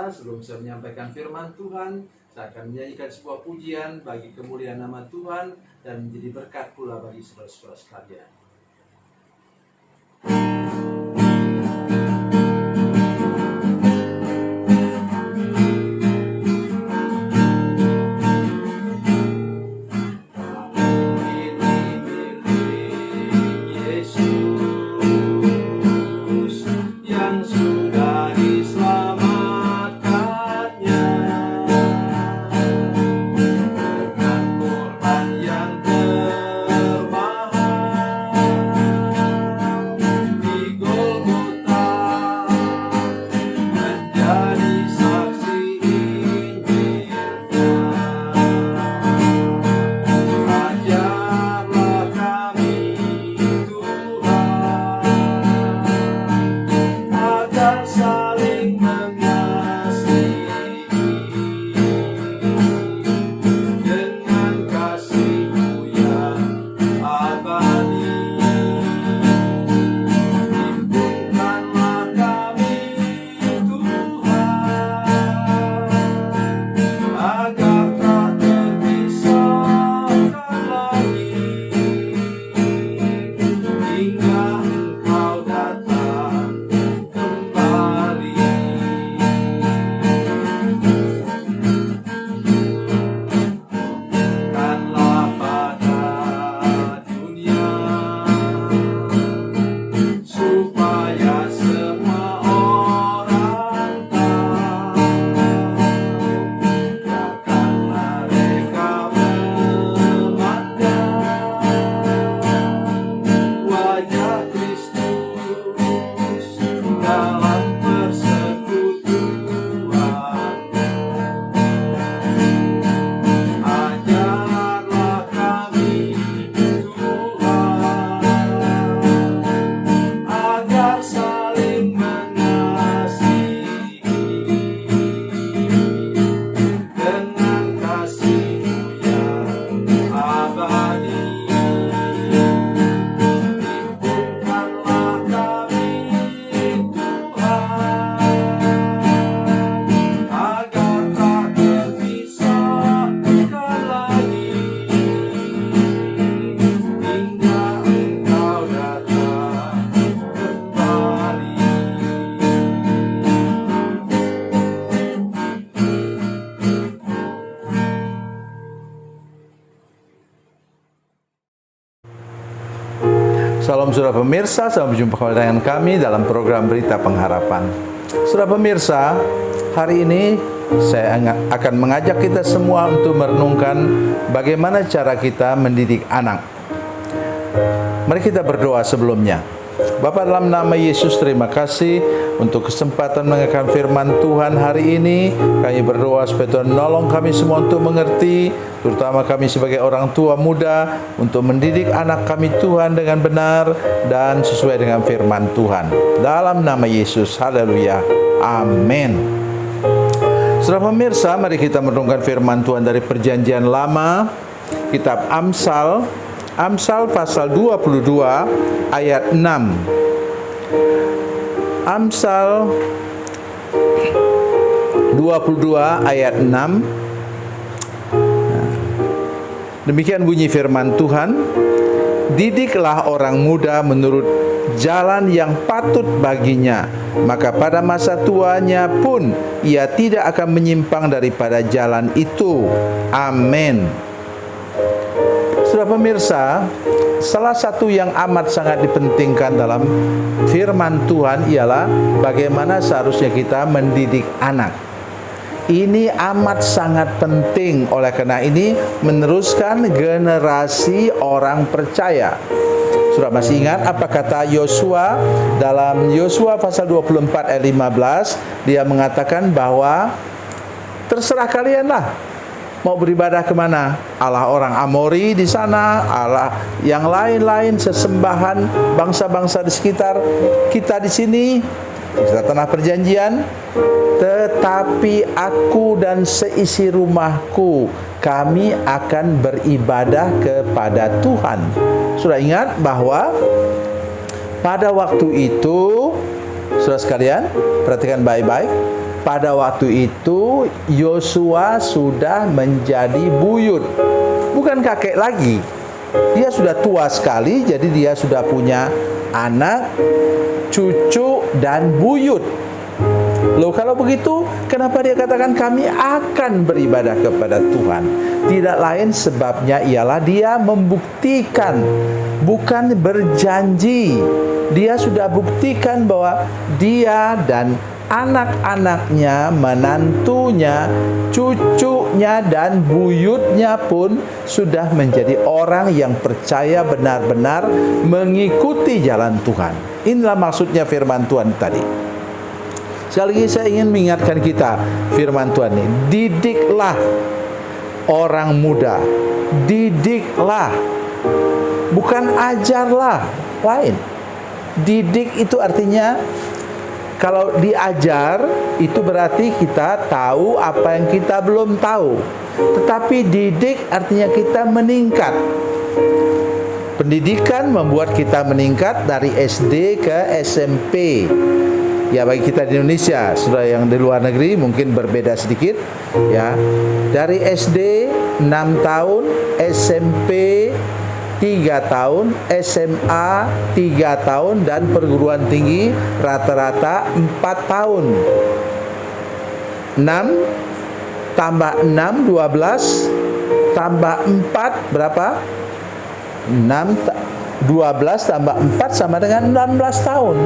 pemirsa, sebelum saya menyampaikan firman Tuhan, saya akan menyanyikan sebuah pujian bagi kemuliaan nama Tuhan dan menjadi berkat pula bagi saudara-saudara sekalian. Salam saudara pemirsa, selamat berjumpa kembali dengan kami dalam program Berita Pengharapan. Saudara pemirsa, hari ini saya akan mengajak kita semua untuk merenungkan bagaimana cara kita mendidik anak. Mari kita berdoa sebelumnya. Bapa, dalam nama Yesus, terima kasih untuk kesempatan mendengarkan firman Tuhan hari ini. Kami berdoa supaya Tuhan menolong kami semua untuk mengerti, terutama kami sebagai orang tua muda, untuk mendidik anak kami Tuhan dengan benar dan sesuai dengan firman Tuhan. Dalam nama Yesus, haleluya, amin. Saudara pemirsa, mari kita merenungkan firman Tuhan dari Perjanjian Lama, kitab Amsal pasal 22 ayat 6. Amsal 22 ayat 6. Demikian bunyi firman Tuhan, didiklah orang muda menurut jalan yang patut baginya, maka pada masa tuanya pun ia tidak akan menyimpang daripada jalan itu. Amin. Saudara pemirsa, salah satu yang amat sangat dipentingkan dalam firman Tuhan ialah bagaimana seharusnya kita mendidik anak. Ini amat sangat penting, oleh karena ini meneruskan generasi orang percaya. Sudah masih ingat apa kata Yosua dalam Yosua pasal 24 ayat 15? Dia mengatakan bahwa terserah kalianlah mau beribadah kemana. Allah orang Amori di sana, Allah yang lain-lain, sesembahan bangsa-bangsa di sekitar kita di sini, di tanah perjanjian. Tetapi aku dan seisi rumahku, kami akan beribadah kepada Tuhan. Sudah ingat bahwa pada waktu itu, saudara sekalian, perhatikan baik-baik. pada waktu itu Yosua sudah menjadi buyut, bukan kakek lagi. Dia sudah tua sekali, jadi dia sudah punya anak, cucu, dan buyut. Loh, kalau begitu, kenapa dia katakan kami akan beribadah kepada Tuhan? Tidak lain sebabnya ialah dia membuktikan, bukan berjanji. Dia sudah buktikan bahwa dia dan anak-anaknya, menantunya, cucunya, dan buyutnya pun sudah menjadi orang yang percaya benar-benar mengikuti jalan Tuhan. Inilah maksudnya firman Tuhan tadi. Sekali lagi saya ingin mengingatkan kita firman Tuhan ini. Didiklah orang muda. Didiklah. Bukan ajarlah. Lain. Didik itu artinya, kalau diajar itu berarti kita tahu apa yang kita belum tahu. Tetapi didik artinya kita meningkat. Pendidikan membuat kita meningkat dari SD ke SMP. Ya, bagi kita di Indonesia, saudara yang di luar negeri mungkin berbeda sedikit. Ya, dari SD 6 tahun, SMP 3 tahun, SMA 3 tahun, dan perguruan tinggi rata-rata 4 tahun. 6 tambah 6, 12, tambah 4 berapa? 12 tambah 4 sama dengan 16 tahun.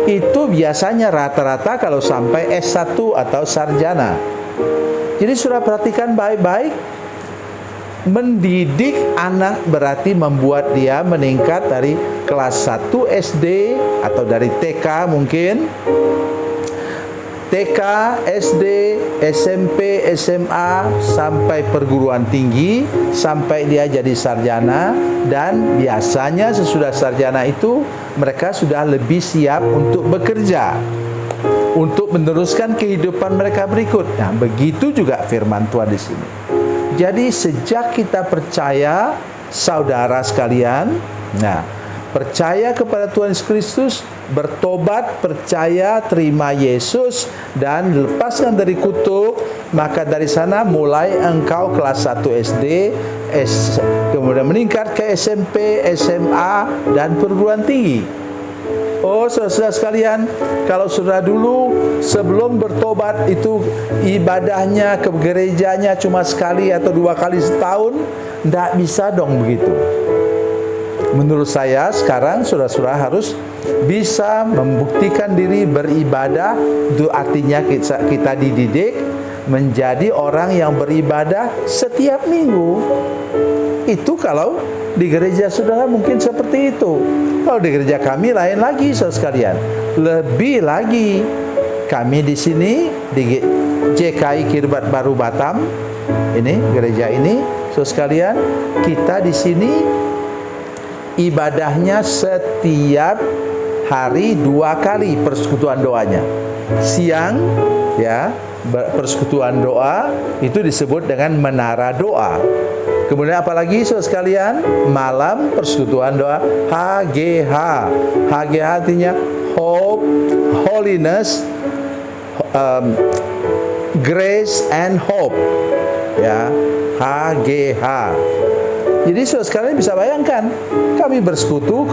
Itu biasanya rata-rata kalau sampai S1 atau sarjana. Jadi sudah perhatikan baik-baik. Mendidik anak berarti membuat dia meningkat dari kelas 1 SD atau dari TK mungkin, TK, SD, SMP, SMA, sampai perguruan tinggi, sampai dia jadi sarjana. Dan biasanya sesudah sarjana itu mereka sudah lebih siap untuk bekerja, untuk meneruskan kehidupan mereka berikut. Nah, begitu juga firman Tuhan di sini. Jadi sejak kita percaya, saudara sekalian, percaya kepada Tuhan Yesus Kristus, bertobat, percaya, terima Yesus, dan lepaskan dari kutuk, maka dari sana mulai engkau kelas 1 SD, kemudian meningkat ke SMP, SMA, dan perguruan tinggi. Oh, saudara sekalian, kalau saudara dulu sebelum bertobat itu ibadahnya ke gerejanya cuma sekali atau 2 kali setahun, tidak bisa dong begitu. Menurut saya sekarang saudara-saudara harus bisa membuktikan diri beribadah. Itu artinya kita dididik menjadi orang yang beribadah setiap minggu. Itu kalau di gereja saudara mungkin seperti itu. Kalau di gereja kami lain lagi, saudara sekalian. Lebih lagi, kami di sini di JKI Kirbat Baru Batam, ini gereja ini, saudara sekalian, kita di sini ibadahnya setiap hari 2 kali persekutuan doanya. Siang, ya, persekutuan doa itu disebut dengan menara doa. Kemudian apalagi saudara sekalian, malam persekutuan doa HGH. HGH artinya Hope, Holiness, Grace and Hope. Ya, HGH. Jadi saudara sekalian bisa bayangkan, kami bersekutu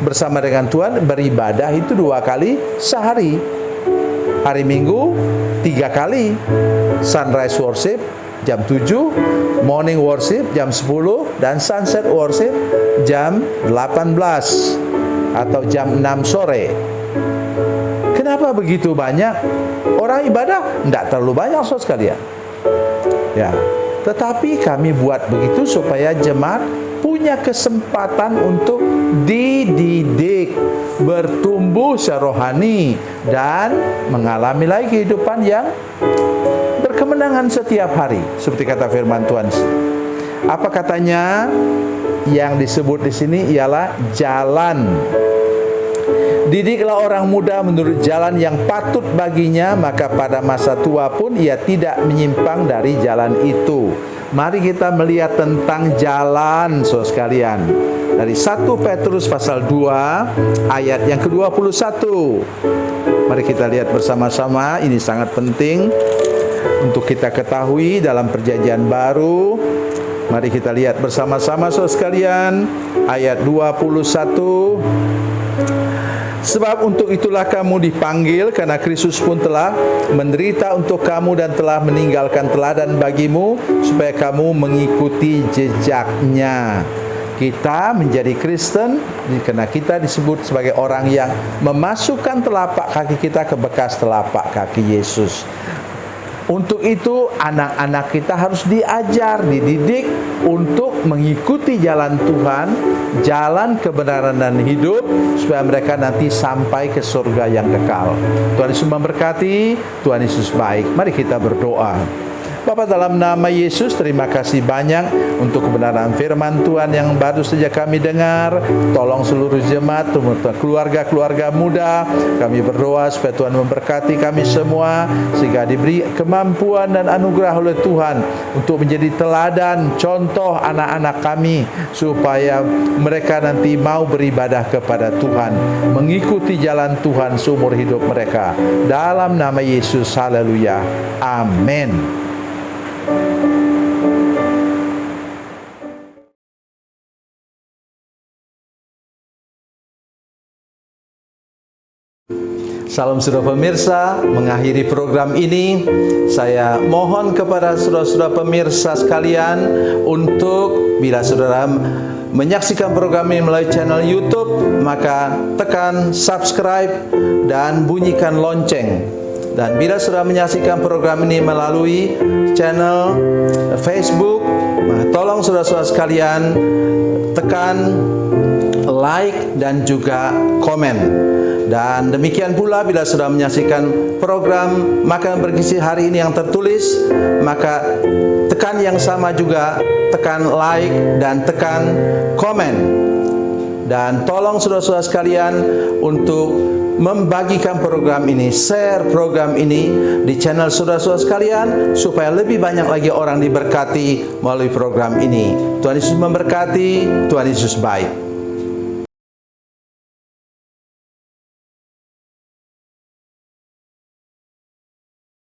bersama dengan Tuhan, beribadah itu 2 kali sehari. Hari Minggu 3 kali. Sunrise worship jam 7, morning worship jam 10, dan sunset worship jam 18 atau jam 6 sore. Kenapa begitu banyak? Orang ibadah tidak terlalu banyak, saudara sekalian. Ya, tetapi kami buat begitu supaya jemaat punya kesempatan untuk dididik, bertumbuh secara rohani, dan mengalami lagi kehidupan yang berkemenangan setiap hari, seperti kata firman Tuhan. Apa katanya? Yang disebut di sini ialah jalan. Didiklah orang muda menurut jalan yang patut baginya, maka pada masa tua pun ia tidak menyimpang dari jalan itu. Mari kita melihat tentang jalan, saudara sekalian. Dari 1 Petrus pasal 2 ayat yang ke-21. Mari kita lihat bersama-sama, ini sangat penting untuk kita ketahui dalam perjanjian baru. Mari kita lihat bersama-sama saudara sekalian, ayat 21. Sebab untuk itulah kamu dipanggil, karena Kristus pun telah menderita untuk kamu dan telah meninggalkan teladan bagimu, supaya kamu mengikuti jejaknya. Kita menjadi Kristen karena kita disebut sebagai orang yang memasukkan telapak kaki kita ke bekas telapak kaki Yesus. Untuk itu anak-anak kita harus diajar, dididik untuk mengikuti jalan Tuhan, jalan kebenaran dan hidup, supaya mereka nanti sampai ke surga yang kekal. Tuhan Yesus memberkati, Tuhan Yesus baik. Mari kita berdoa. Bapa, dalam nama Yesus, terima kasih banyak untuk kebenaran firman Tuhan yang baru saja kami dengar. Tolong seluruh jemaat, keluarga-keluarga muda, kami berdoa supaya Tuhan memberkati kami semua, sehingga diberi kemampuan dan anugerah oleh Tuhan untuk menjadi teladan, contoh anak-anak kami, supaya mereka nanti mau beribadah kepada Tuhan, mengikuti jalan Tuhan seumur hidup mereka. Dalam nama Yesus, haleluya, amin. Salam saudara pemirsa, mengakhiri program ini saya mohon kepada saudara-saudara pemirsa sekalian untuk bila saudara menyaksikan program ini melalui channel YouTube, maka tekan subscribe dan bunyikan lonceng. Dan bila saudara menyaksikan program ini melalui channel Facebook, tolong saudara-saudara sekalian tekan like dan juga komen. Dan demikian pula bila sudah menyaksikan program Makanan Bergizi hari ini yang tertulis, maka tekan yang sama juga, tekan like dan tekan komen. Dan tolong saudara-saudara sekalian untuk membagikan program ini, share program ini di channel saudara-saudara sekalian, supaya lebih banyak lagi orang diberkati melalui program ini. Tuhan Yesus memberkati, Tuhan Yesus baik.